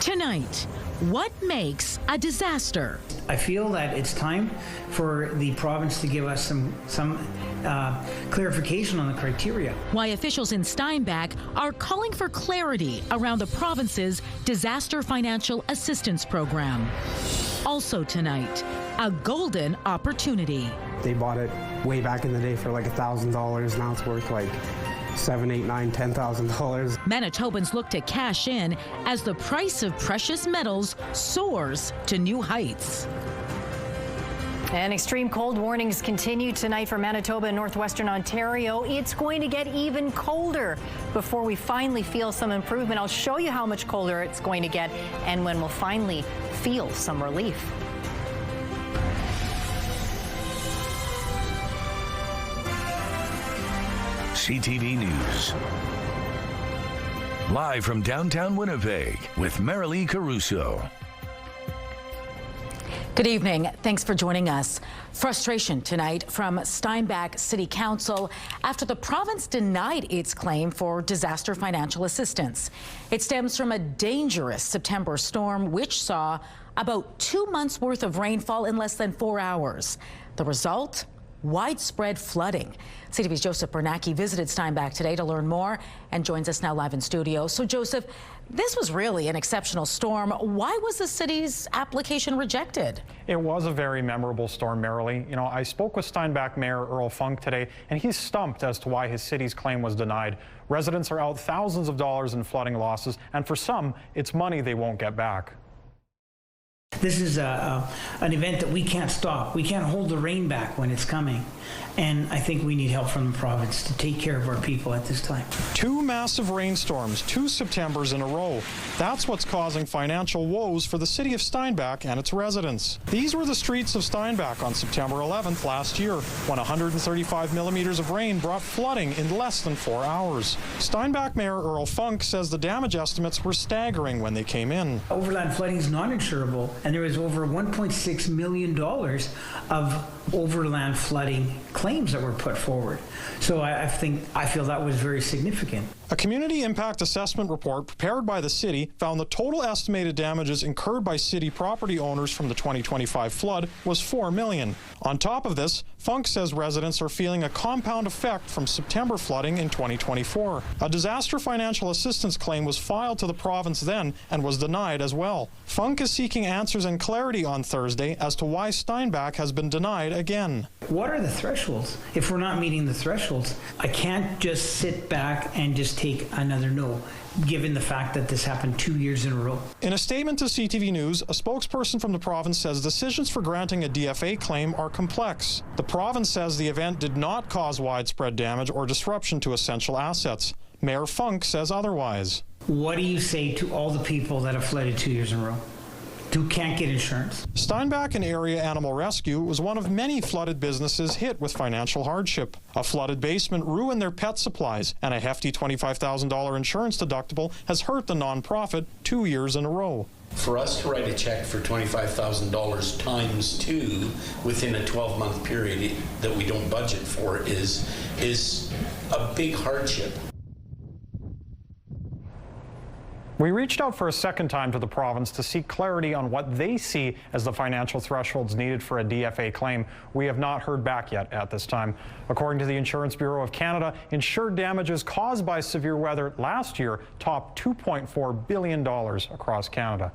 Tonight, what makes a disaster? I feel that it's time for the province to give us some clarification on the criteria. Why officials in Steinbach are calling for clarity around the province's disaster financial assistance program. Also tonight, a golden opportunity. They bought it way back in the day for like $1,000. Now it's worth like $7,000, $8,000, $10,000. Manitobans look to cash in as the price of precious metals soars to new heights. And extreme cold warnings continue tonight for Manitoba and northwestern Ontario. It's going to get even colder before we finally feel some improvement. I'll show you how much colder it's going to get and when we'll finally feel some relief. CTV News. Live from downtown Winnipeg with Marilee Caruso. Good evening. Thanks for joining us. Frustration tonight from Steinbach City Council after the province denied its claim for disaster financial assistance. It stems from a dangerous September storm which saw about 2 months worth of rainfall in less than 4 hours. The result? Widespread flooding. CTV's Joseph Bernacki visited Steinbach today to learn more and joins us now live in studio. So Joseph, this was really an exceptional storm. Why was the city's application rejected? It was a very memorable storm, Marilee. You know, I spoke with Steinbach Mayor Earl Funk today, and he's stumped as to why his city's claim was denied. Residents are out thousands of dollars in flooding losses, and for some, it's money they won't get back. This is an event that we can't stop. We can't hold the rain back when it's coming. And I think we need help from the province to take care of our people at this time. 2 massive rainstorms, 2 Septembers in a row. That's what's causing financial woes for the city of Steinbach and its residents. These were the streets of Steinbach on September 11th last year, when 135 millimeters of rain brought flooding in less than 4 hours. Steinbach Mayor Earl Funk says the damage estimates were staggering when they came in. Overland flooding is not insurable, and there was over $1.6 million of overland flooding claims that were put forward. So I feel that was very significant. A community impact assessment report prepared by the city found the total estimated damages incurred by city property owners from the 2025 flood was $4 million. On top of this, Funk says residents are feeling a compound effect from September flooding in 2024. A disaster financial assistance claim was filed to the province then and was denied as well. Funk is seeking answers and clarity on Thursday as to why Steinbach has been denied again. What are the thresholds? If we're not meeting the thresholds, I can't just sit back and just take another no, given the fact that this happened 2 years in a row. In a statement to CTV News, a spokesperson from the province says decisions for granting a DFA claim are complex. The province says the event did not cause widespread damage or disruption to essential assets. Mayor Funk says otherwise. What do you say to all the people that have flooded 2 years in a row, who can't get insurance? Steinbach and Area Animal Rescue was one of many flooded businesses hit with financial hardship. A flooded basement ruined their pet supplies, and a hefty $25,000 insurance deductible has hurt the nonprofit 2 years in a row. For us to write a check for $25,000 times 2 within a 12-month period that we don't budget for is a big hardship. We reached out for a second time to the province to seek clarity on what they see as the financial thresholds needed for a DFA claim. We have not heard back yet at this time. According to the Insurance Bureau of Canada, insured damages caused by severe weather last year topped $2.4 billion across Canada.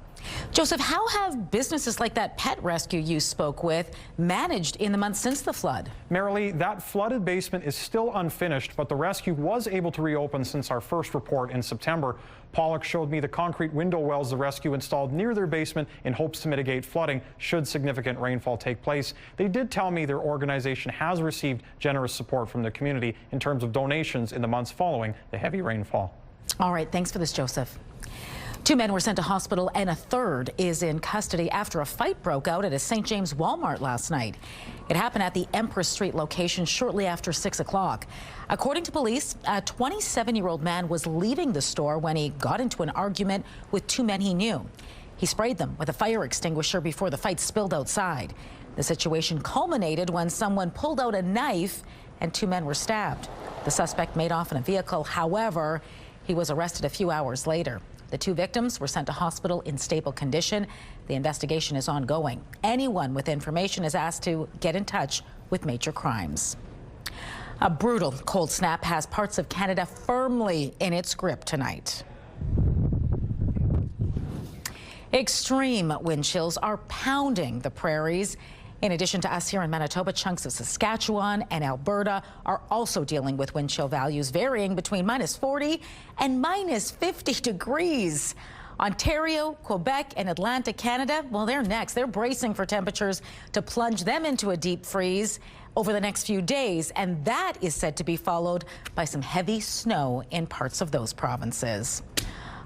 Joseph, how have businesses like that pet rescue you spoke with managed in the months since the flood? Marilee, that flooded basement is still unfinished, but the rescue was able to reopen since our first report in September. Pollock showed me the concrete window wells the rescue installed near their basement in hopes to mitigate flooding should significant rainfall take place. They did tell me their organization has received generous support from the community in terms of donations in the months following the heavy rainfall. All right, thanks for this, Joseph. 2 men were sent to hospital and a third is in custody after a fight broke out at a St. James Walmart last night. It happened at the Empress Street location shortly after 6 o'clock. According to police, a 27-year-old man was leaving the store when he got into an argument with 2 men he knew. He sprayed them with a fire extinguisher before the fight spilled outside. The situation culminated when someone pulled out a knife and 2 men were stabbed. The suspect made off in a vehicle. However, he was arrested a few hours later. The 2 victims were sent to hospital in stable condition. The investigation is ongoing. Anyone with information is asked to get in touch with Major Crimes. A brutal cold snap has parts of Canada firmly in its grip tonight. Extreme wind chills are pounding the prairies. In addition to us here in Manitoba, chunks of Saskatchewan and Alberta are also dealing with wind chill values varying between -40 and -50 degrees. Ontario, Quebec, and Atlantic Canada, well, they're next. They're bracing for temperatures to plunge them into a deep freeze over the next few days, and that is said to be followed by some heavy snow in parts of those provinces.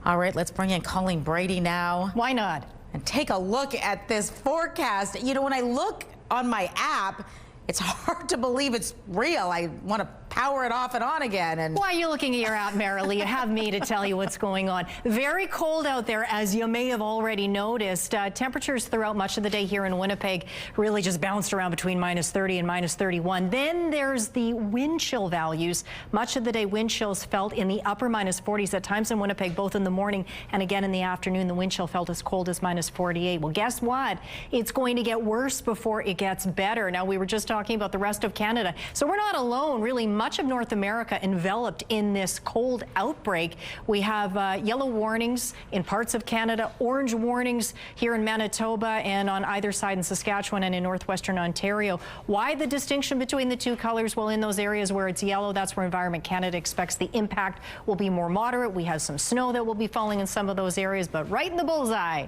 All right, let's bring in Colleen Brady now. Why not? And take a look at this forecast. You know, when I look on my app, it's hard to believe it's real. I want to power it off and on again. And why are you looking at your app, Marilee? You have me to tell you what's going on. Very cold out there, as you may have already noticed. Temperatures throughout much of the day here in Winnipeg really just bounced around between -30 and -31. Then there's the wind chill values. Much of the day, wind chills felt in the upper -40s at times in Winnipeg, both in the morning and again in the afternoon. The wind chill felt as cold as -48. Well, guess what? It's going to get worse before it gets better. Now, we were just talking about the rest of Canada, so we're not alone. Really, much of North America enveloped in this cold outbreak. We have yellow warnings in parts of Canada, orange warnings here in Manitoba and on either side in Saskatchewan and in northwestern Ontario. Why the distinction between the 2 colors? Well, in those areas where it's yellow, that's where Environment Canada expects the impact will be more moderate. We have some snow that will be falling in some of those areas, but right in the bullseye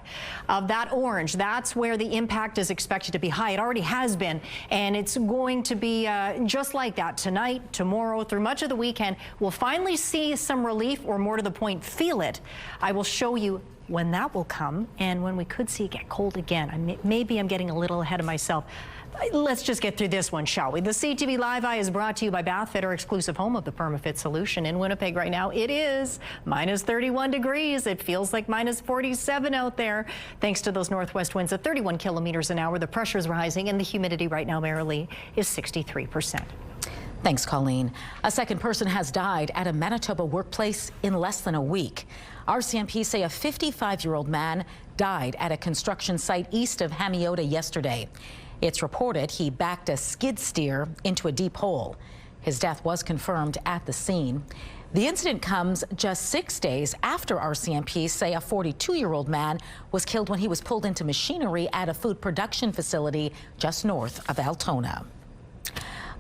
of that orange, that's where the impact is expected to be high. It already has been, and it's going to be just like that tonight, tomorrow, through much of the weekend. We'll finally see some relief, or more to the point, feel it. I will show you when that will come and when we could see it get cold again. Maybe I'm getting a little ahead of myself. Let's just get through this one, shall we? The CTV Live Eye is brought to you by Bathfit, our exclusive home of the PermaFit solution. In Winnipeg right now, it is -31 degrees. It feels like -47 out there. Thanks to those northwest winds at 31 kilometers an hour, the pressure is rising, and the humidity right now, Marilee, is 63%. Thanks, Colleen. A second person has died at a Manitoba workplace in less than a week. RCMP say a 55-year-old man died at a construction site east of Hamiota yesterday. It's reported he backed a skid steer into a deep hole. His death was confirmed at the scene. The incident comes just 6 days after RCMP say a 42-year-old man was killed when he was pulled into machinery at a food production facility just north of Altona.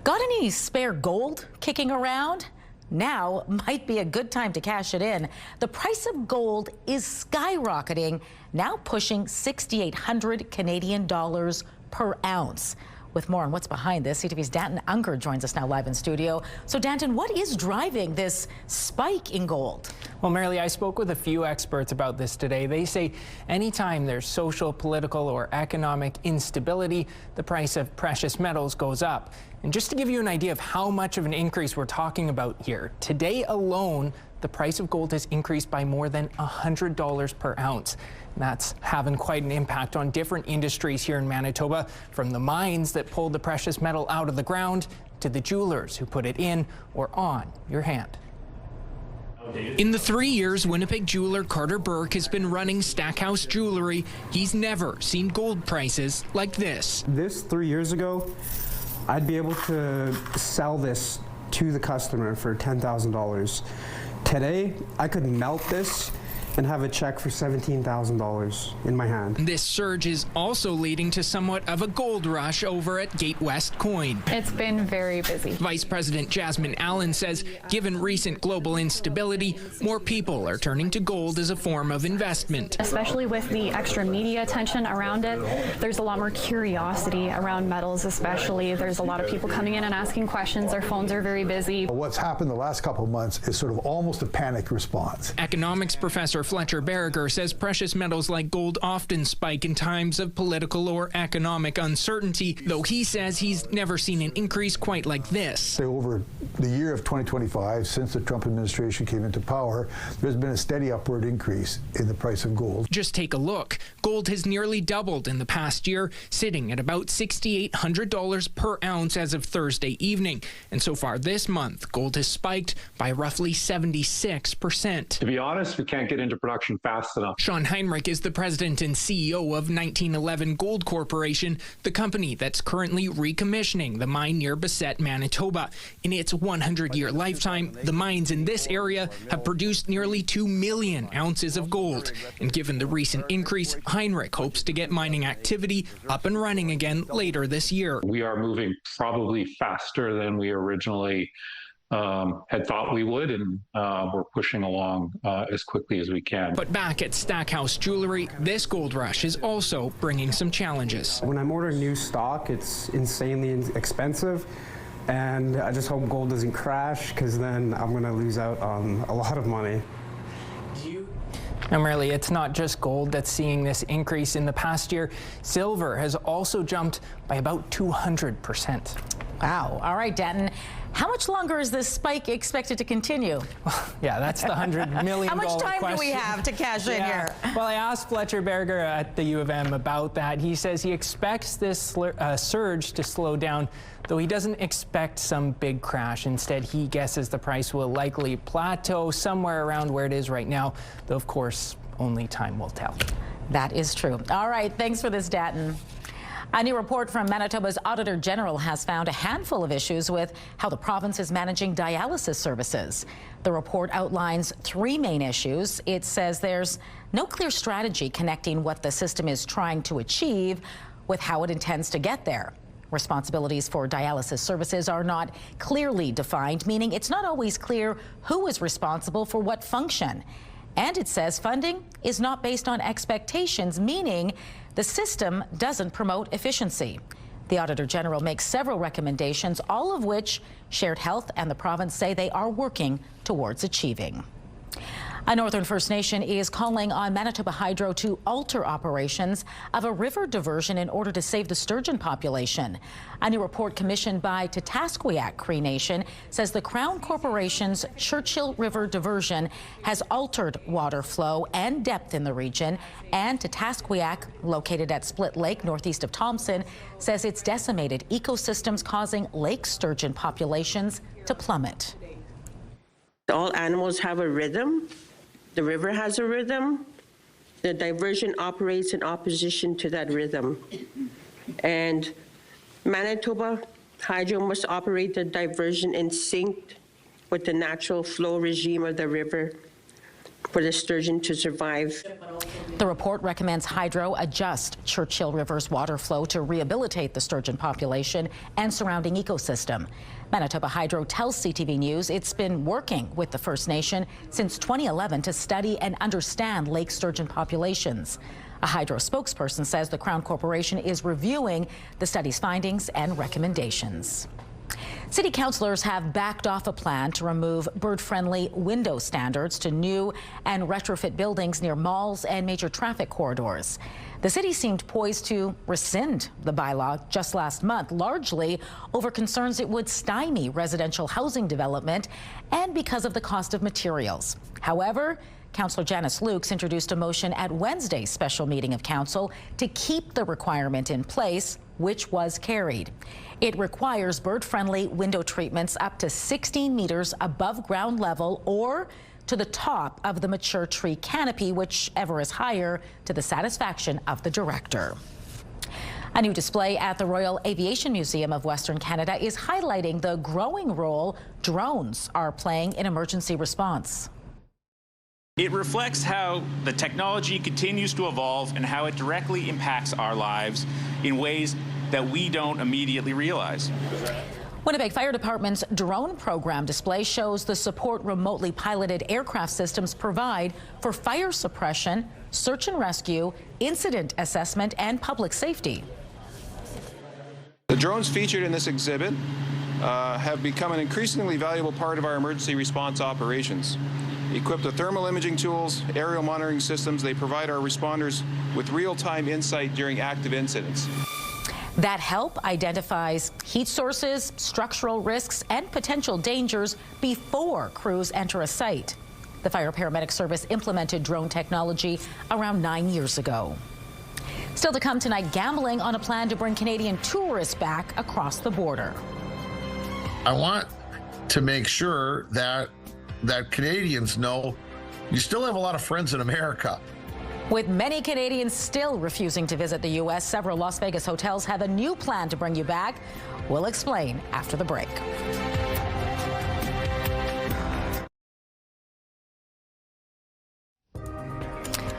Got any spare gold kicking around? Now might be a good time to cash it in. The price of gold is skyrocketing, now pushing 6,800 Canadian dollars per ounce. With more on what's behind this, CTV's Danton Unger joins us now live in studio. So Danton, what is driving this spike in gold? Well, Marilee, I spoke with a few experts about this today. They say anytime there's social, political, or economic instability, the price of precious metals goes up. And just to give you an idea of how much of an increase we're talking about here, today alone, the price of gold has increased by more than $100 per ounce. And that's having quite an impact on different industries here in Manitoba, from the mines that pulled the precious metal out of the ground to the jewelers who put it in or on your hand. In the 3 years Winnipeg jeweler Carter Burke has been running Stackhouse Jewelry, he's never seen gold prices like this. This 3 years ago, I'd be able to sell this to the customer for $10,000. Today, I could melt this and have a check for $17,000 in my hand. This surge is also leading to somewhat of a gold rush over at Gate West Coin. It's been very busy. Vice President Jasmine Allen says, given recent global instability, more people are turning to gold as a form of investment. Especially with the extra media attention around it, there's a lot more curiosity around metals especially. There's a lot of people coming in and asking questions. Their phones are very busy. What's happened the last couple of months is sort of almost a panic response. Economics professor Fletcher Berriger says precious metals like gold often spike in times of political or economic uncertainty, though he says he's never seen an increase quite like this. Over the year of 2025, since the Trump administration came into power, there's been a steady upward increase in the price of gold. Just take a look. Gold has nearly doubled in the past year, sitting at about $6,800 per ounce as of Thursday evening. And so far this month, gold has spiked by roughly 76%. To be honest, we can't get into into production fast enough. Sean Heinrich is the president and CEO of 1911 Gold Corporation, the company that's currently recommissioning the mine near Bassett, Manitoba. In its 100-year lifetime, the mines in this area have produced nearly 2 million ounces of gold. And given the recent increase, Heinrich hopes to get mining activity up and running again later this year. We are moving probably faster than we originally had thought we would, and we're pushing along as quickly as we can. But back at Stackhouse Jewelry, this gold rush is also bringing some challenges. When I'm ordering new stock, it's insanely expensive, and I just hope gold doesn't crash, because then I'm going to lose out on a lot of money. And really, it's not just gold that's seeing this increase. In the past year, silver has also jumped by about 200%. Wow. All right, Denton. How much longer is this spike expected to continue? Yeah, that's the $100 million How much time question. do we have to cash in here? Well, I asked Fletcher Berger at the U of M about that. He says he expects this surge to slow down, though he doesn't expect some big crash. Instead, he guesses the price will likely plateau somewhere around where it is right now, though, of course, only time will tell. That is true. All right, thanks for this, Datton. A new report from Manitoba's Auditor General has found a handful of issues with how the province is managing dialysis services. The report outlines 3 main issues. It says there's no clear strategy connecting what the system is trying to achieve with how it intends to get there. Responsibilities for dialysis services are not clearly defined, meaning it's not always clear who is responsible for what function. And it says funding is not based on expectations, meaning the system doesn't promote efficiency. The Auditor General makes several recommendations, all of which Shared Health and the province say they are working towards achieving. A Northern First Nation is calling on Manitoba Hydro to alter operations of a river diversion in order to save the sturgeon population. A new report commissioned by Tatasqueyak Cree Nation says the Crown Corporation's Churchill River diversion has altered water flow and depth in the region, and Tatasqueyak, located at Split Lake northeast of Thompson, says it's decimated ecosystems, causing lake sturgeon populations to plummet. All animals have a rhythm. The river has a rhythm. The diversion operates in opposition to that rhythm. And Manitoba Hydro must operate the diversion in sync with the natural flow regime of the river for the sturgeon to survive. The report recommends Hydro adjust Churchill River's water flow to rehabilitate the sturgeon population and surrounding ecosystem. Manitoba Hydro tells CTV News it's been working with the First Nation since 2011 to study and understand lake sturgeon populations. A Hydro spokesperson says the Crown Corporation is reviewing the study's findings and recommendations. City councillors have backed off a plan to remove bird-friendly window standards to new and retrofit buildings near malls and major traffic corridors. The city seemed poised to rescind the bylaw just last month, largely over concerns it would stymie residential housing development and because of the cost of materials. However, Councillor Janice Lukes introduced a motion at Wednesday's special meeting of council to keep the requirement in place, which was carried. It requires bird-friendly window treatments up to 16 meters above ground level or to the top of the mature tree canopy, whichever is higher, to the satisfaction of the director. A new display at the Royal Aviation Museum of Western Canada is highlighting the growing role drones are playing in emergency response. It reflects how the technology continues to evolve and how it directly impacts our lives in ways that we don't immediately realize. Winnipeg Fire Department's drone program display shows the support remotely piloted aircraft systems provide for fire suppression, search and rescue, incident assessment, and public safety. The drones featured in this exhibit have become an increasingly valuable part of our emergency response operations. Equipped with thermal imaging tools, aerial monitoring systems, they provide our responders with real-time insight during active incidents. That help identifies heat sources, structural risks, and potential dangers before crews enter a site. The Fire Paramedic Service implemented drone technology around 9 years ago. Still to come tonight, gambling on a plan to bring Canadian tourists back across the border. I want to make sure that Canadians know you still have a lot of friends in America. With many Canadians still refusing to visit the U.S., several Las Vegas hotels have a new plan to bring you back. We'll explain after the break.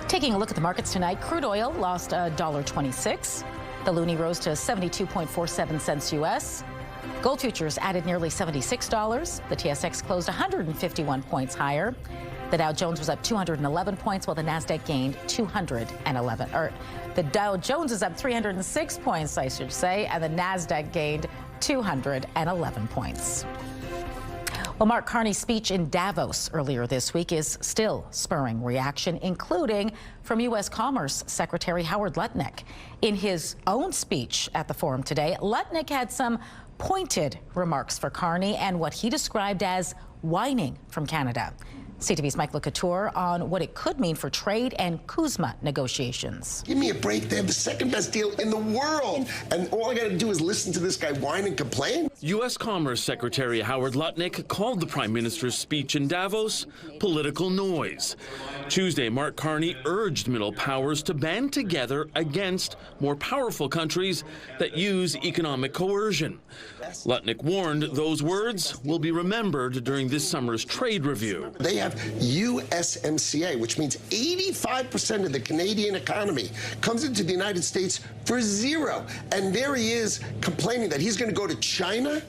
Taking a look at the markets tonight, crude oil lost $1.26. The loonie rose to 72.47 cents U.S. Gold futures added nearly $76. The TSX closed 151 points higher. The Dow Jones was up 211 points, while the Nasdaq gained 211. The Dow Jones is up 306 points, I should say, and the Nasdaq gained 211 points. Well, Mark Carney's speech in Davos earlier this week is still spurring reaction, including from U.S. Commerce Secretary Howard Lutnick. In his own speech at the forum today, Lutnick had some pointed remarks for Carney and what he described as whining from Canada. CTV's Mike LeCouture on what it could mean for trade and CUSMA negotiations. Give me a break. They have the second best deal in the world. And all I got to do is listen to this guy whine and complain. U.S. Commerce Secretary Howard Lutnick called the Prime Minister's speech in Davos political noise. Tuesday, Mark Carney urged middle powers to band together against more powerful countries that use economic coercion. Lutnick warned those words will be remembered during this summer's trade review. They have USMCA, which means 85% of the Canadian economy comes into the United States for zero. And there he is complaining that he's going to go to China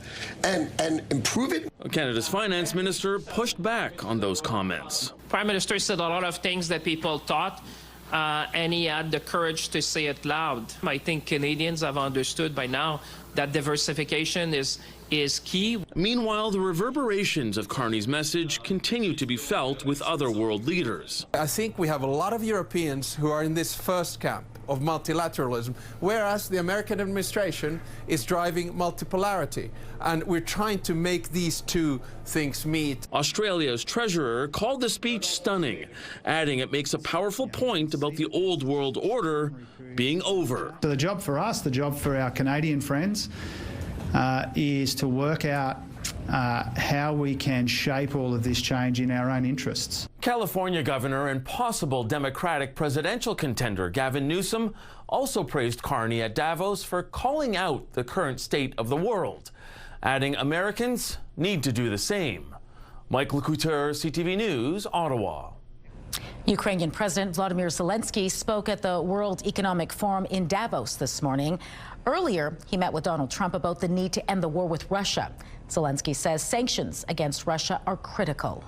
and improve it. Canada's finance minister pushed back on those comments. Prime Minister said a lot of things that people thought, and he had the courage to say it loud. I think Canadians have understood by now that diversification is key. Meanwhile, the reverberations of Carney's message continue to be felt with other world leaders. I think we have a lot of Europeans who are in this first camp of multilateralism, whereas the American administration is driving multipolarity. And we're trying to make these two things meet. Australia's treasurer called the speech stunning, adding it makes a powerful point about the old world order being over. So the job for us, the job for our Canadian friends, is to work out how we can shape all of this change in our own interests. California governor and possible Democratic presidential contender Gavin Newsom also praised Carney at Davos for calling out the current state of the world, adding Americans need to do the same. Mike LeCouture, CTV News, Ottawa. Ukrainian President Volodymyr Zelensky spoke at the World Economic Forum in Davos this morning. Earlier, he met with Donald Trump about the need to end the war with Russia. Zelensky says sanctions against Russia are critical.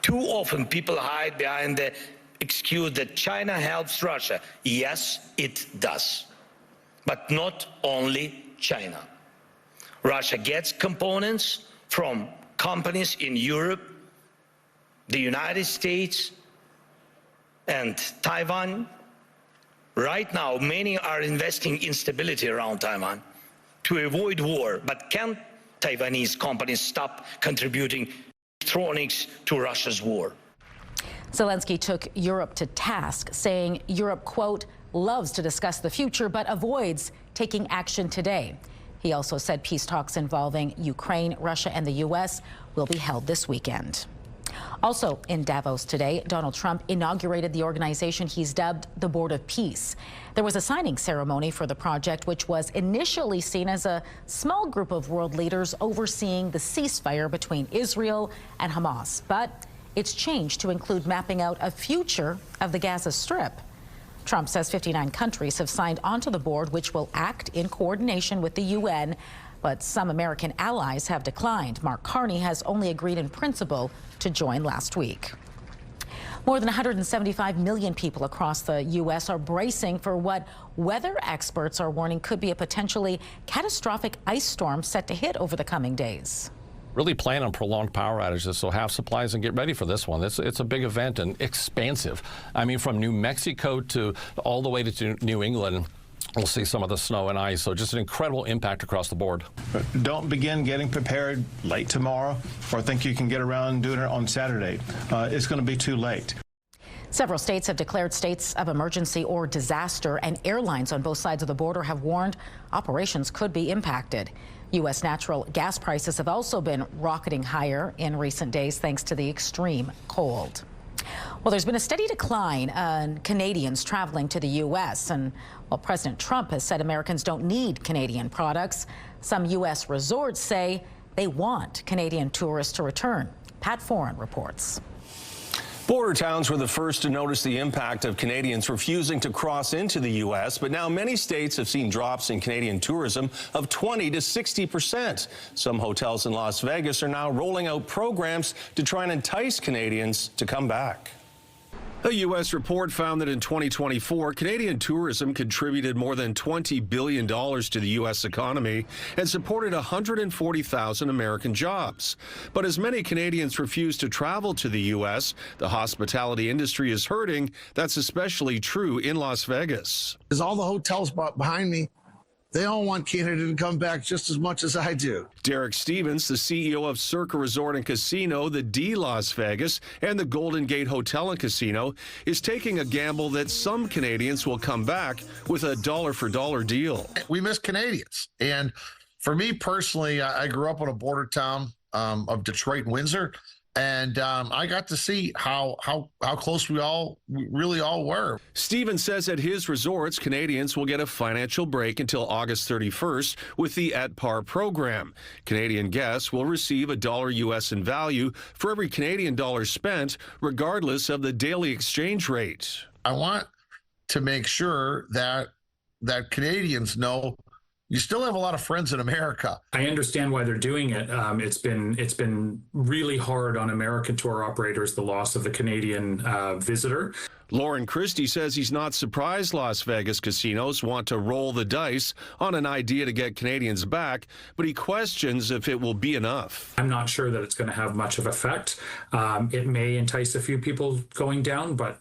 Too often people hide behind the excuse that China helps Russia. Yes, it does. But not only China. Russia gets components from companies in Europe, the United States, and Taiwan. Right now, many are investing in stability around Taiwan to avoid war. But can Taiwanese companies stop contributing electronics to Russia's war? Zelensky took Europe to task, saying Europe, quote, loves to discuss the future but avoids taking action today. He also said peace talks involving Ukraine, Russia, and the U.S. will be held this weekend. Also in Davos today, Donald Trump inaugurated the organization he's dubbed the Board of Peace. There was a signing ceremony for the project, which was initially seen as a small group of world leaders overseeing the ceasefire between Israel and Hamas. But it's changed to include mapping out a future of the Gaza Strip. Trump says 59 countries have signed onto the board, which will act in coordination with the UN. But some American allies have declined. Mark Carney has only agreed in principle to join last week. More than 175 million people across the U.S. are bracing for what weather experts are warning could be a potentially catastrophic ice storm set to hit over the coming days. Really plan on prolonged power outages, so have supplies and get ready for this one. It's a big event and expansive. I mean, from New Mexico to all the way to New England. We'll see some of the snow and ice, so just an incredible impact across the board. Don't begin getting prepared late tomorrow or think you can get around doing it on Saturday. It's going to be too late. Several states have declared states of emergency or disaster, and airlines on both sides of the border have warned operations could be impacted. U.S. natural gas prices have also been rocketing higher in recent days thanks to the extreme cold. Well, there's been a steady decline in Canadians traveling to the U.S. And while President Trump has said Americans don't need Canadian products, some U.S. resorts say they want Canadian tourists to return. Pat Foran reports. Border towns were the first to notice the impact of Canadians refusing to cross into the U.S., but now many states have seen drops in Canadian tourism of 20 to 60%. Some hotels in Las Vegas are now rolling out programs to try and entice Canadians to come back. A U.S. report found that in 2024, Canadian tourism contributed more than $20 billion to the U.S. economy and supported 140,000 American jobs. But as many Canadians refuse to travel to the U.S., the hospitality industry is hurting. That's especially true in Las Vegas. Because all the hotels behind me, they all want Canada to come back just as much as I do. Derek Stevens, the CEO of Circa Resort and Casino, the D Las Vegas, and the Golden Gate Hotel and Casino, is taking a gamble that some Canadians will come back with a dollar-for-dollar deal. We miss Canadians. And for me personally, I grew up in a border town of Detroit and Windsor. And I got to see how close we really all were. Stephen says at his resorts, Canadians will get a financial break until August 31st with the At Par program. Canadian guests will receive $1 U.S. in value for every Canadian dollar spent, regardless of the daily exchange rate. I want to make sure that Canadians know you still have a lot of friends in America. I understand why they're doing it. It's been really hard on American tour operators, the loss of the Canadian visitor. Lauren Christie says he's not surprised Las Vegas casinos want to roll the dice on an idea to get Canadians back, but he questions if it will be enough. I'm not sure that it's going to have much of effect. It may entice a few people going down, but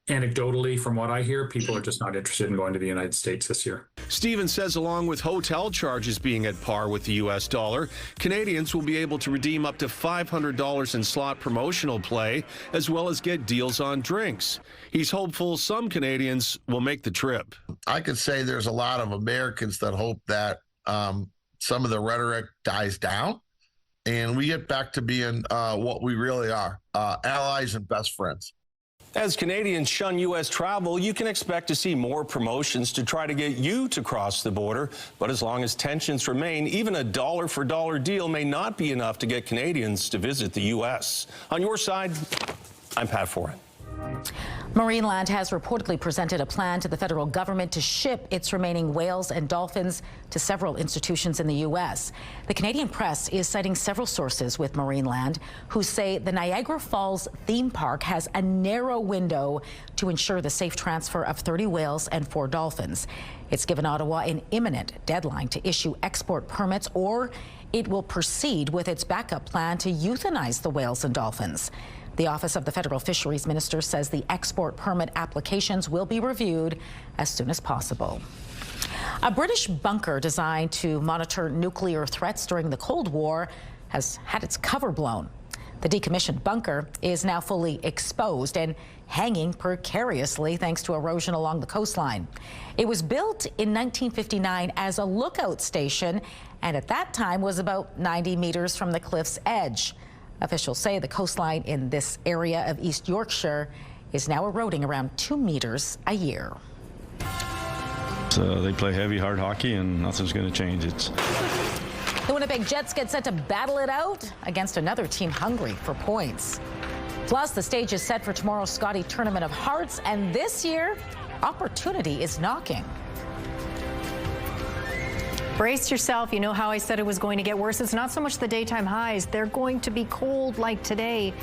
anecdotally, from what I hear, people are just not interested in going to the United States this year. Stephen says along with hotel charges being at par with the U.S. dollar, Canadians will be able to redeem up to $500 in slot promotional play, as well as get deals on drinks. He's hopeful some Canadians will make the trip. I could say there's a lot of Americans that hope that some of the rhetoric dies down and we get back to being what we really are, allies and best friends. As Canadians shun U.S. travel, you can expect to see more promotions to try to get you to cross the border. But as long as tensions remain, even a dollar-for-dollar deal may not be enough to get Canadians to visit the U.S. On your side, I'm Pat Foran. Marineland has reportedly presented a plan to the federal government to ship its remaining whales and dolphins to several institutions in the U.S. The Canadian press is citing several sources with Marineland who say the Niagara Falls theme park has a narrow window to ensure the safe transfer of 30 whales and 4 dolphins. It's given Ottawa an imminent deadline to issue export permits, or it will proceed with its backup plan to euthanize the whales and dolphins. The Office of the Federal Fisheries Minister says the export permit applications will be reviewed as soon as possible. A British bunker designed to monitor nuclear threats during the Cold War has had its cover blown. The decommissioned bunker is now fully exposed and hanging precariously thanks to erosion along the coastline. It was built in 1959 as a lookout station and at that time was about 90 meters from the cliff's edge. Officials say the coastline in this area of East Yorkshire is now eroding around 2 meters a year. So they play heavy, hard hockey, and nothing's going to change. The Winnipeg Jets get set to battle it out against another team hungry for points. Plus, the stage is set for tomorrow's Scotty Tournament of Hearts, and this year, opportunity is knocking. Brace yourself. You know how I said it was going to get worse. It's not so much the daytime highs. They're going to be cold like today.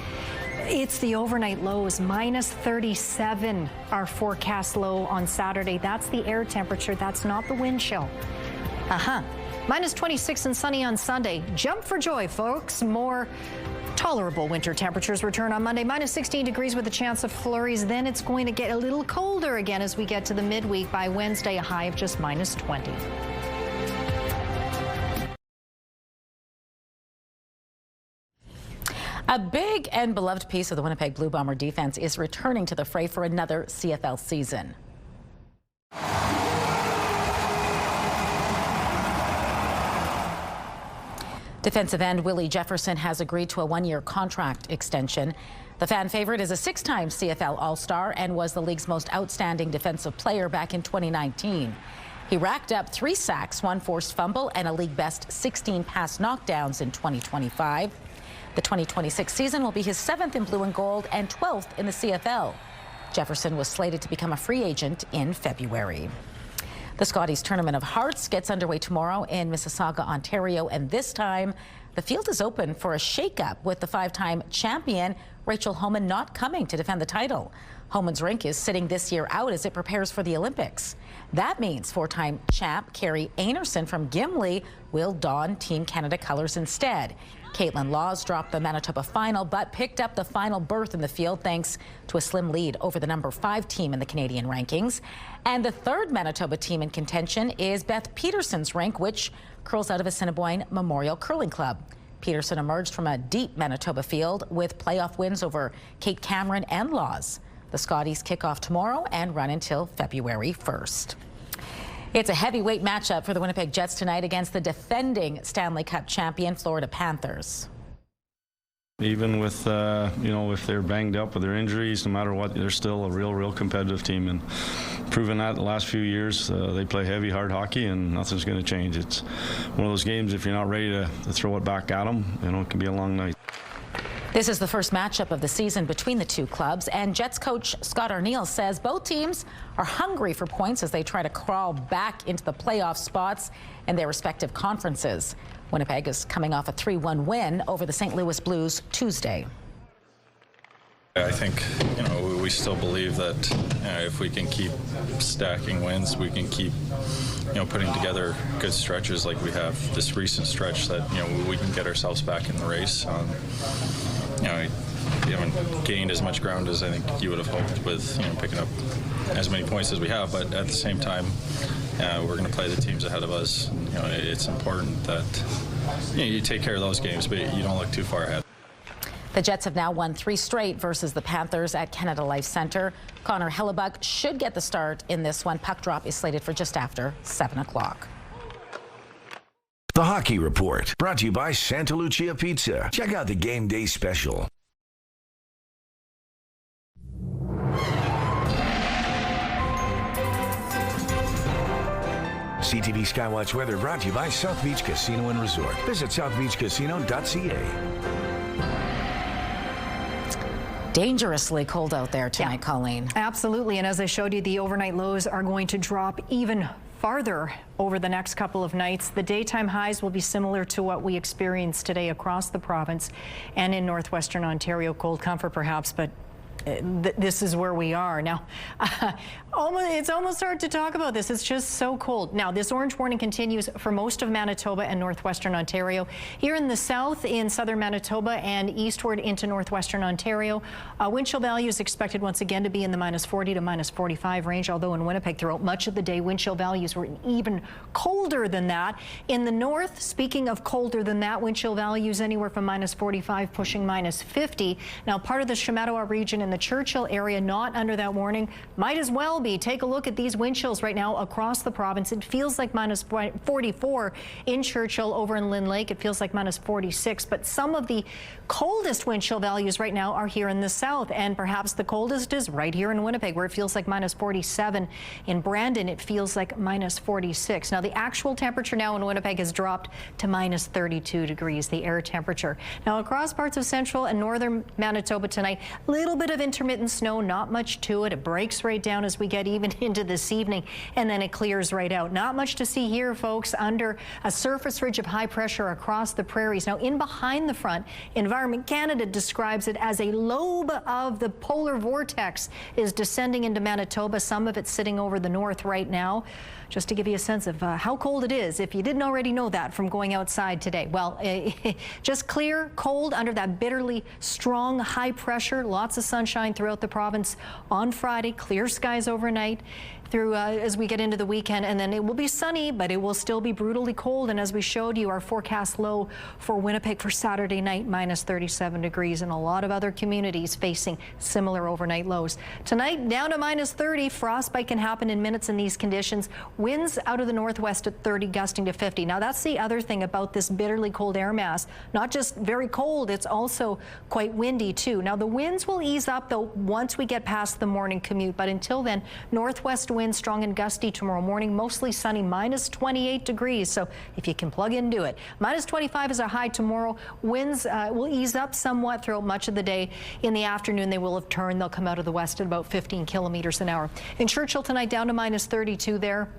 It's the overnight lows. Minus 37, our forecast low on Saturday. That's the air temperature. That's not the wind chill. Minus 26 and sunny on Sunday. Jump for joy, folks. More tolerable winter temperatures return on Monday. Minus 16 degrees with a chance of flurries. Then it's going to get a little colder again as we get to the midweek. By Wednesday, a high of just minus 20. A big and beloved piece of the Winnipeg Blue Bomber defense is returning to the fray for another CFL season. Defensive end Willie Jefferson has agreed to a one-year contract extension. The fan favorite is a six-time CFL All-Star and was the league's most outstanding defensive player back in 2019. He racked up 3 sacks, 1 forced fumble, and a league-best 16 pass knockdowns in 2025. The 2026 season will be his 7th in blue and gold and 12th in the CFL. Jefferson was slated to become a free agent in February. The Scotties Tournament of Hearts gets underway tomorrow in Mississauga, Ontario, and this time the field is open for a shakeup with the 5-time champion Rachel Homan not coming to defend the title. Homan's rink is sitting this year out as it prepares for the Olympics. That means 4-time champ Carrie Anerson from Gimli will don Team Canada colors instead. Caitlin Laws dropped the Manitoba final but picked up the final berth in the field thanks to a slim lead over the number 5 team in the Canadian rankings. And the 3rd Manitoba team in contention is Beth Peterson's rink, which curls out of Assiniboine Memorial Curling Club. Peterson emerged from a deep Manitoba field with playoff wins over Kate Cameron and Laws. The Scotties kick off tomorrow and run until February 1st. It's a heavyweight matchup for the Winnipeg Jets tonight against the defending Stanley Cup champion Florida Panthers. Even with, if they're banged up with their injuries, no matter what, they're still a real competitive team. And proven that the last few years, they play heavy, hard hockey, and nothing's going to change. It's one of those games, if you're not ready to throw it back at them, it can be a long night. This is the first matchup of the season between the two clubs, and Jets coach Scott Arniel says both teams are hungry for points as they try to crawl back into the playoff spots in their respective conferences. Winnipeg is coming off a 3-1 win over the St. Louis Blues Tuesday. I think, we still believe that if we can keep stacking wins, we can keep, putting together good stretches like we have this recent stretch that, we can get ourselves back in the race. We haven't gained as much ground as I think you would have hoped with, picking up as many points as we have, but at the same time, we're going to play the teams ahead of us. It's important that you take care of those games, but you don't look too far ahead. The Jets have now won 3 straight versus the Panthers at Canada Life Centre. Connor Hellebuck should get the start in this one. Puck drop is slated for just after 7 o'clock. The Hockey Report, brought to you by Santa Lucia Pizza. Check out the game day special. CTV Skywatch weather brought to you by South Beach Casino and Resort. Visit southbeachcasino.ca. Dangerously cold out there tonight, Colleen. Absolutely, and as I showed you, the overnight lows are going to drop even farther over the next couple of nights. The daytime highs will be similar to what we experienced today across the province and in northwestern Ontario. Cold comfort perhaps, but this is where we are now. It's almost hard to talk about this. It's just so cold. Now, this orange warning continues for most of Manitoba and northwestern Ontario. Here in the south, in southern Manitoba and eastward into northwestern Ontario, wind chill values expected once again to be in the -40 to -45 range, although in Winnipeg throughout much of the day, wind chill values were even colder than that. In the north, speaking of colder than that, wind chill values anywhere from -45 pushing -50. Now, part of the Shamattawa region in the Churchill area not under that warning might as well be. Take a look at these wind chills right now across the province. It feels like -44 in Churchill. Over in Lynn Lake, it feels like -46, but some of the coldest wind chill values right now are here in the south, and perhaps the coldest is right here in Winnipeg, where it feels like -47. In Brandon, it feels like -46. Now, the actual temperature now in Winnipeg has dropped to -32 degrees, the air temperature. Now, across parts of central and northern Manitoba tonight, a little bit of intermittent snow, not much to it. It breaks right down as we get even into this evening, and then it clears right out. Not much to see here, folks, under a surface ridge of high pressure across the prairies. Now, in behind the front, Environment Canada describes it as a lobe of the polar vortex is descending into Manitoba. Some of it sitting over the north right now. Just to give you a sense of how cold it is, if you didn't already know that from going outside today. Well, just clear, cold under that bitterly strong high pressure. Lots of sunshine throughout the province on Friday. Clear skies overnight. through as we get into the weekend, and then it will be sunny, but it will still be brutally cold. And as we showed you, our forecast low for Winnipeg for Saturday night, minus 37 degrees, and a lot of other communities facing similar overnight lows. Tonight, down to minus 30. Frostbite can happen in minutes in these conditions. Winds out of the northwest at 30, gusting to 50. Now, that's the other thing about this bitterly cold air mass. Not just very cold, it's also quite windy, too. Now, the winds will ease up, though, once we get past the morning commute. But until then, northwest winds strong and gusty tomorrow morning, mostly sunny, minus 28 degrees. So if you can plug into it. Minus 25 is our high tomorrow. Winds will ease up somewhat throughout much of the day. In the afternoon, they will have turned. They'll come out of the west at about 15 kilometers an hour. In Churchill tonight, down to minus 32 there.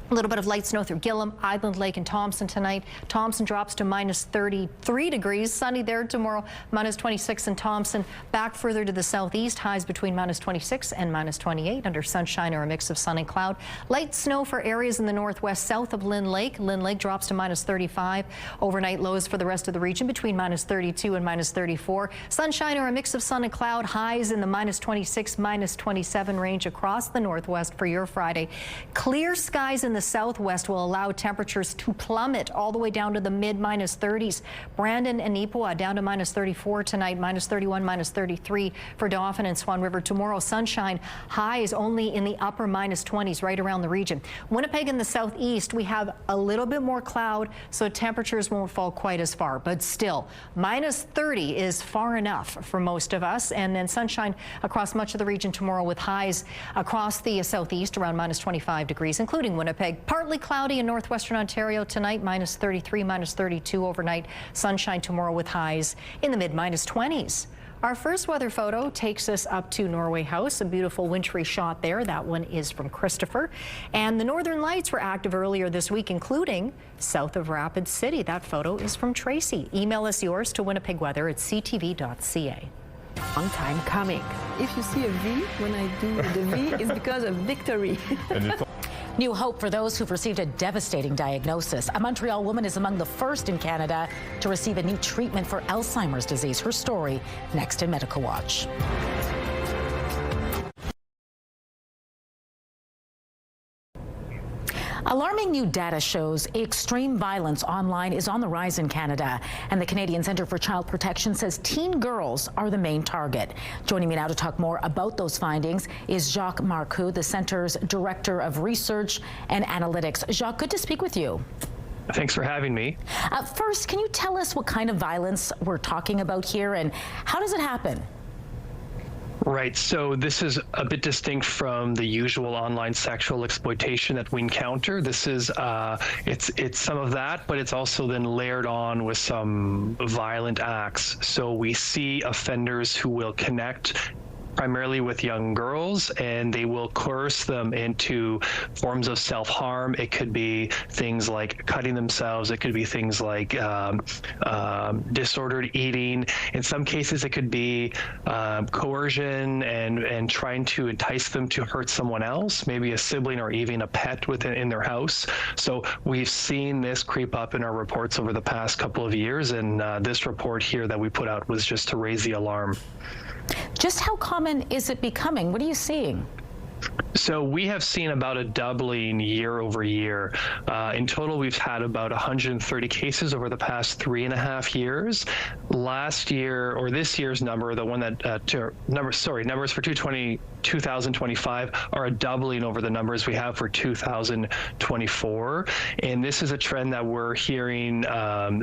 A little bit of light snow through Gillam, Island Lake, and Thompson tonight. Thompson drops to minus 33 degrees. Sunny there tomorrow, minus 26 in Thompson. Back further to the southeast, highs between minus 26 and minus 28 under sunshine or a mix of sun and cloud. Light snow for areas in the northwest south of Lynn Lake. Lynn Lake drops to minus 35. Overnight lows for the rest of the region between minus 32 and minus 34. Sunshine or a mix of sun and cloud. Highs in the minus 26, minus 27 range across the northwest for your Friday. Clear skies in the southwest will allow temperatures to plummet all the way down to the mid minus 30s. Brandon and Ipawa down to minus 34 tonight, minus 31, minus 33 for Dauphin and Swan River. Tomorrow, sunshine, highs only in the upper minus 20s right around the region. Winnipeg in the southeast, we have a little bit more cloud, so temperatures won't fall quite as far, but still, minus 30 is far enough for most of us. And then sunshine across much of the region tomorrow with highs across the southeast around minus 25 degrees, including Winnipeg. Partly cloudy in northwestern Ontario tonight, minus 33, minus 32 overnight. Sunshine tomorrow with highs in the mid minus 20s. Our first weather photo takes us up to Norway House, a beautiful wintry shot there. That one is from Christopher. And the northern lights were active earlier this week, including south of Rapid City. That photo is from Tracy. Email us yours to winnipegweather@ctv.ca. Long time coming. If you see a V when I do the V, it's because of victory. New hope for those who've received a devastating diagnosis. A Montreal woman is among the first in Canada to receive a new treatment for Alzheimer's disease. Her story next in Medical Watch. Alarming new data shows extreme violence online is on the rise in Canada, and the Canadian Centre for Child Protection says teen girls are the main target. Joining me now to talk more about those findings is Jacques Marcoux, the Centre's Director of Research and Analytics. Jacques, good to speak with you. Thanks for having me. First, can you tell us what kind of violence we're talking about here, and how does it happen? Right, so this is a bit distinct from the usual online sexual exploitation that we encounter. This is, it's some of that, but it's also then layered on with some violent acts. So we see offenders who will connect primarily with young girls, and they will coerce them into forms of self-harm. It could be things like cutting themselves. It could be things like disordered eating. In some cases, it could be coercion and trying to entice them to hurt someone else, maybe a sibling or even a pet in their house. So we've seen this creep up in our reports over the past couple of years, and this report here that we put out was just to raise the alarm. Just how common is it becoming? What are you seeing? So we have seen about a doubling year over year. In total, we've had about 130 cases over the past 3.5 years. Last year, or this year's number, the one that numbers for 2025 are a doubling over the numbers we have for 2024. And this is a trend that we're hearing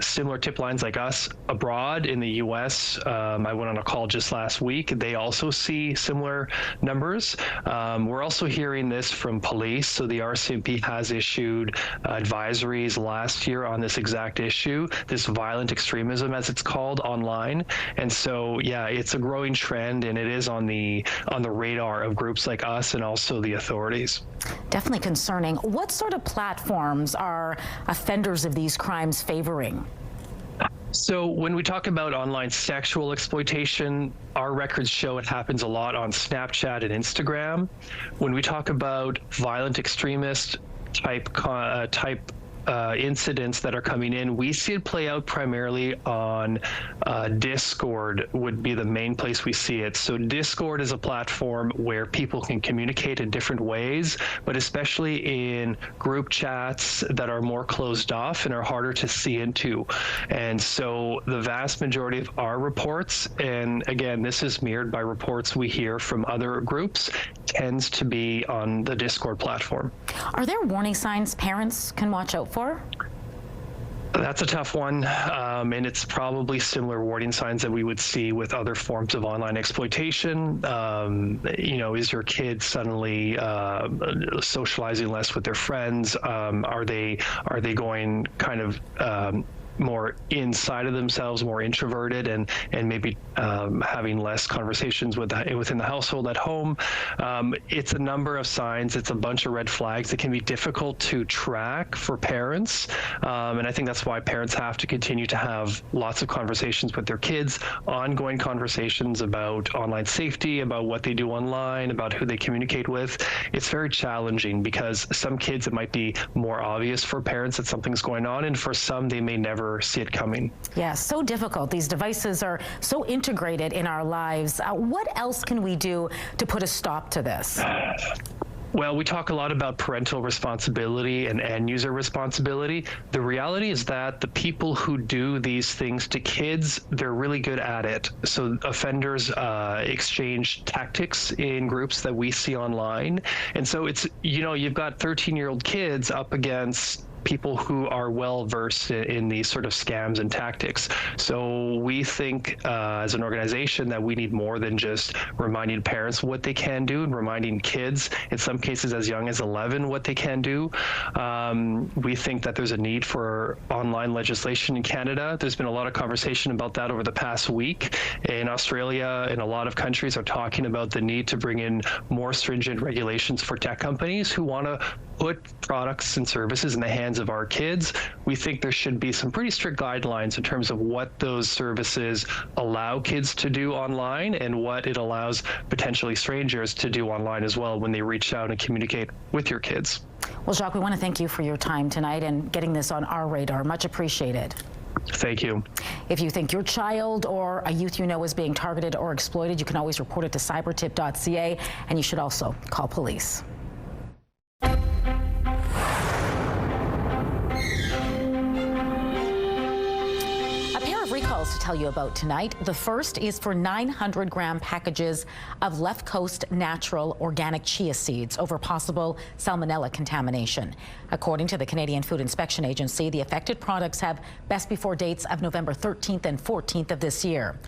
similar tip lines like us abroad in the U.S. I went on a call just last week. They also see similar numbers. We're also hearing this from police. So the RCMP has issued advisories last year on this exact issue, this violent extremism, as it's called, online. And so, yeah, it's a growing trend, and it is on the radar of groups like us and also the authorities. Definitely concerning. What sort of platforms are offenders of these crimes favoring? So when we talk about online sexual exploitation, our records show it happens a lot on Snapchat and Instagram. When we talk about violent extremist type incidents that are coming in, we see it play out primarily on Discord would be the main place we see it. So Discord is a platform where people can communicate in different ways, but especially in group chats that are more closed off and are harder to see into. And so the vast majority of our reports, and again, this is mirrored by reports we hear from other groups, tends to be on the Discord platform. Are there warning signs parents can watch out for? That's a tough one, and it's probably similar warning signs that we would see with other forms of online exploitation. You know, is your kid suddenly socializing less with their friends? Are they going kind of more inside of themselves, more introverted, and maybe having less conversations within the household at home? It's a number of signs. It's a bunch of red flags that can be difficult to track for parents, and I think that's why parents have to continue to have lots of conversations with their kids, ongoing conversations about online safety, about what they do online, about who they communicate with. It's very challenging because some kids, it might be more obvious for parents that something's going on, and for some they may never see it coming. Yeah, so difficult. These devices are so integrated in our lives. What else can we do to put a stop to this? Well, we talk a lot about parental responsibility and end user responsibility. The reality is that the people who do these things to kids, they're really good at it. So offenders exchange tactics in groups that we see online. And so it's, you know, you've got 13-year-old kids up against people who are well versed in these sort of scams and tactics. So we think as an organization that we need more than just reminding parents what they can do and reminding kids, in some cases as young as 11, what they can do. We think that there's a need for online legislation in Canada. There's been a lot of conversation about that over the past week. In Australia and a lot of countries are talking about the need to bring in more stringent regulations for tech companies who want to put products and services in the hands of our kids. We think there should be some pretty strict guidelines in terms of what those services allow kids to do online and what it allows potentially strangers to do online as well when they reach out and communicate with your kids. Well, Jacques, we want to thank you for your time tonight and getting this on our radar. Much appreciated. Thank you. If you think your child or a youth you know is being targeted or exploited, you can always report it to cybertip.ca, and you should also call police. To tell you about tonight. The first is for 900-gram packages of Left Coast natural organic chia seeds over possible salmonella contamination. According to the Canadian Food Inspection Agency, the affected products have best before dates of November 13th and 14th of this year.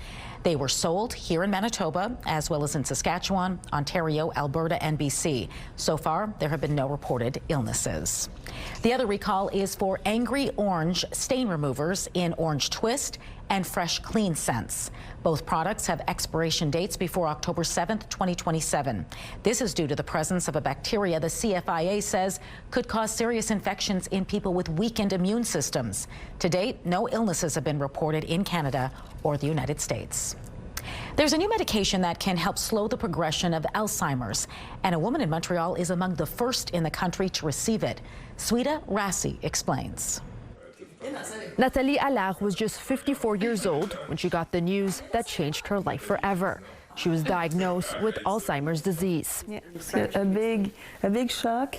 They were sold here in Manitoba, as well as in Saskatchewan, Ontario, Alberta, and BC. So far, there have been no reported illnesses. The other recall is for Angry Orange stain removers in Orange Twist and Fresh Clean Scents. Both products have expiration dates before October 7th, 2027. This is due to the presence of a bacteria the CFIA says could cause serious infections in people with weakened immune systems. To date, no illnesses have been reported in Canada or the United States. There's a new medication that can help slow the progression of Alzheimer's, and a woman in Montreal is among the first in the country to receive it. Sweta Rassi explains. Nathalie Allard was just 54 years old when she got the news that changed her life forever. She was diagnosed with Alzheimer's disease. Yeah, a big shock.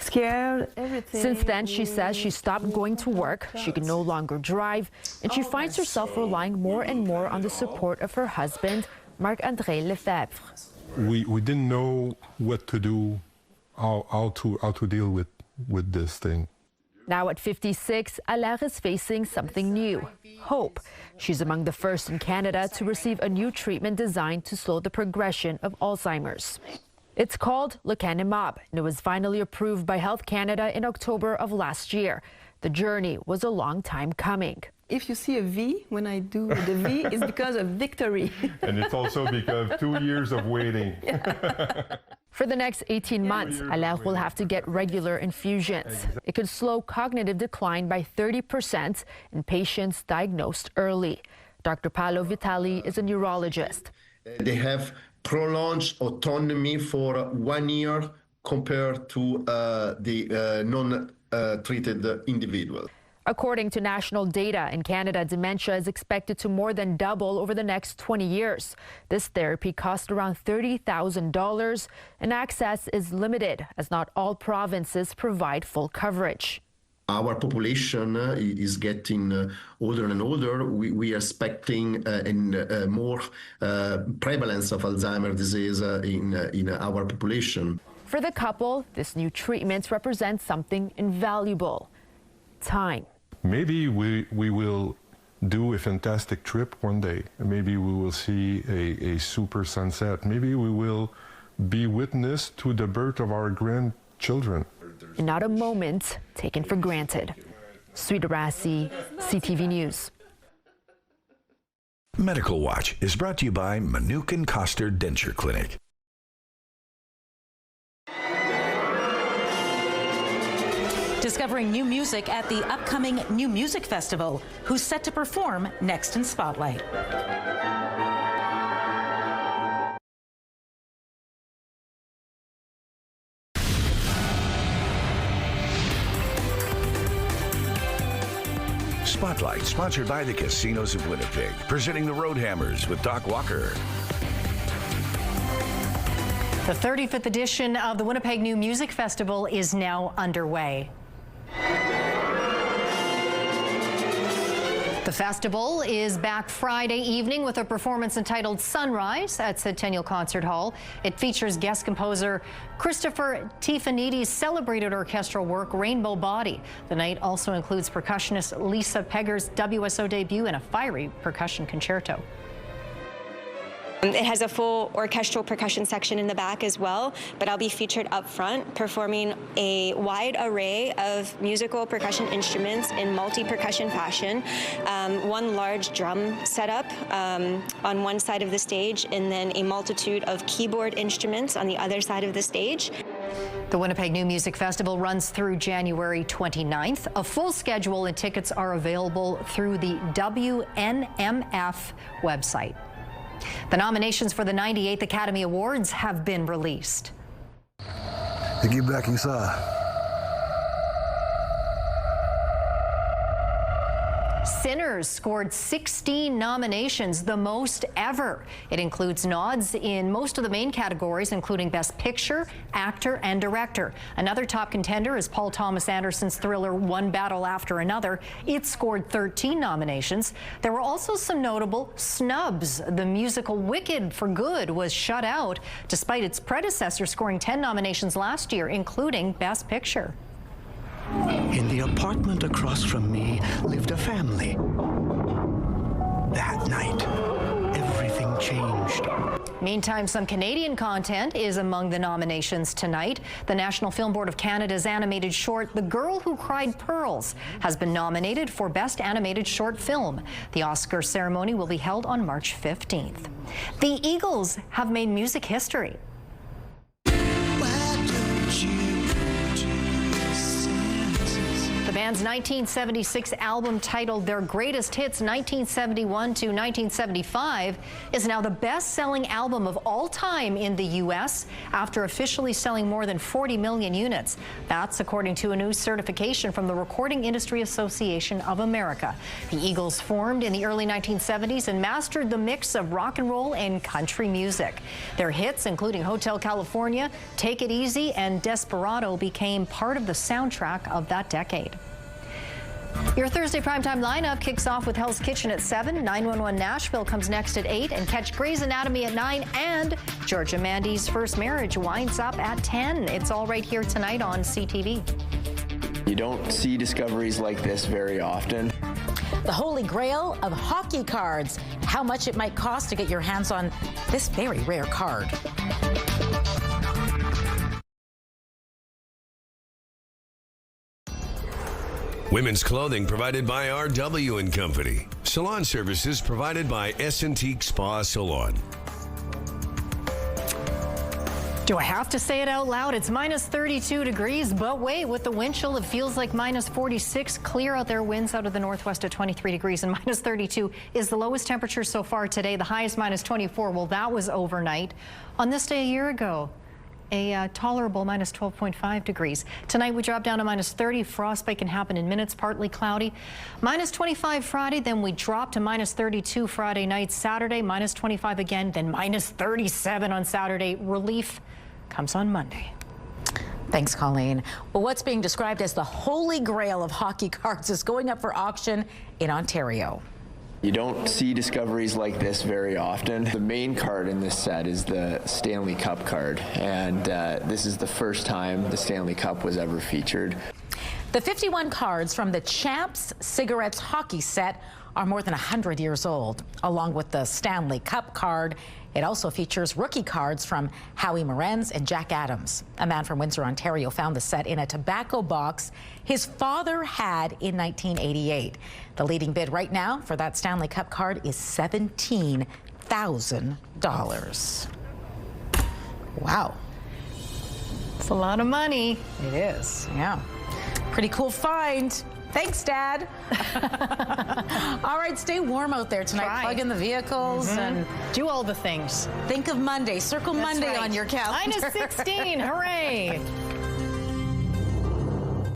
Scared, everything. Since then, she says she stopped going to work, she can no longer drive, and she finds herself relying more and more on the support of her husband, Marc-André Lefebvre. We didn't know what to do, how to deal with this thing. Now at 56, Allard is facing something new, hope. She's among the first in Canada to receive a new treatment designed to slow the progression of Alzheimer's. It's called lecanemab, and it was finally approved by Health Canada in October of last year. The journey was a long time coming. If you see a V when I do the V, it's because of victory. And it's also because of 2 years of waiting. For the next 18 months, Allard will have to get regular infusions. It could slow cognitive decline by 30% in patients diagnosed early. Dr. Paolo Vitali is a neurologist. They have prolonged autonomy for 1 year compared to the treated individuals. According to national data, in Canada, dementia is expected to more than double over the next 20 years. This therapy costs around $30,000, and access is limited as not all provinces provide full coverage. Our population is getting older and older. We are expecting more prevalence of Alzheimer's disease in our population. For the couple, this new treatment represents something invaluable: time. Maybe we will do a fantastic trip one day. Maybe we will see a super sunset. Maybe we will be witness to the birth of our grandchildren. And not a moment taken for granted. Sweet Arasi, CTV News. Medical Watch is brought to you by Manukin Koster Denture Clinic. Discovering new music at the upcoming New Music Festival. Who's set to perform next in Spotlight? Spotlight, sponsored by the Casinos of Winnipeg, presenting the Roadhammers with Doc Walker. The 35th edition of the Winnipeg New Music Festival is now underway. The festival is back Friday evening with a performance entitled Sunrise at Centennial Concert Hall. It features guest composer Christopher Tifanides' celebrated orchestral work, Rainbow Body. The night also includes percussionist Lisa Pegger's WSO debut and a fiery percussion concerto. It has a full orchestral percussion section in the back as well, but I'll be featured up front performing a wide array of musical percussion instruments in multi-percussion fashion. One large drum setup on one side of the stage, and then a multitude of keyboard instruments on the other side of the stage. The Winnipeg New Music Festival runs through January 29th. A full schedule and tickets are available through the WNMF website. The nominations for the 98th Academy Awards have been released. Get back inside. Sinners scored 16 nominations, the most ever. It includes nods in most of the main categories, including Best Picture, Actor, and Director. Another top contender is Paul Thomas Anderson's thriller One Battle After Another. It scored 13 nominations. There were also some notable snubs. The musical Wicked for Good was shut out, despite its predecessor scoring 10 nominations last year, including Best Picture. In the apartment across from me lived a family. That night, everything changed. Meantime, some Canadian content is among the nominations tonight. The National Film Board of Canada's animated short, The Girl Who Cried Pearls, has been nominated for Best Animated Short Film. The Oscar ceremony will be held on March 15th. The Eagles have made music history. The band's 1976 album, titled Their Greatest Hits 1971 to 1975, is now the best-selling album of all time in the U.S. after officially selling more than 40 million units. That's according to a new certification from the Recording Industry Association of America. The Eagles formed in the early 1970s and mastered the mix of rock and roll and country music. Their hits, including Hotel California, Take It Easy, and Desperado, became part of the soundtrack of that decade. Your Thursday primetime lineup kicks off with Hell's Kitchen at 7, 911 Nashville comes next at 8, and catch Grey's Anatomy at 9, and Georgia Mandy's First Marriage winds up at 10. It's all right here tonight on CTV. You don't see discoveries like this very often. The holy grail of hockey cards. How much it might cost to get your hands on this very rare card. Women's clothing provided by RW & Company. Salon services provided by S&T Spa Salon. Do I have to say it out loud? It's minus 32 degrees, but wait, with the wind chill, it feels like minus 46. Clear out there, winds out of the northwest at 23 degrees, and minus 32 is the lowest temperature so far today. The highest minus 24, well, that was overnight. On this day a year ago, a tolerable minus 12.5 degrees. Tonight we drop down to minus 30. Frostbite can happen in minutes, partly cloudy. Minus 25 Friday, then we drop to minus 32 Friday night. Saturday, minus 25 again, then minus 37 on Saturday. Relief comes on Monday. Thanks, Colleen. Well, what's being described as the holy grail of hockey cards is going up for auction in Ontario. You don't see discoveries like this very often. The main card in this set is the Stanley Cup card, and this is the first time the Stanley Cup was ever featured. The 51 cards from the Champs Cigarettes hockey set are more than 100 years old. Along with the Stanley Cup card, it also features rookie cards from Howie Morenz and Jack Adams. A man from Windsor, Ontario found the set in a tobacco box his father had in 1988. The leading bid right now for that Stanley Cup card is $17,000. Wow. It's a lot of money. It is, yeah. Pretty cool find. Thanks, Dad. All right, stay warm out there tonight. Plug in the vehicles and do all the things. Think of Monday. Circle Monday on your calendar. Minus 16, hooray.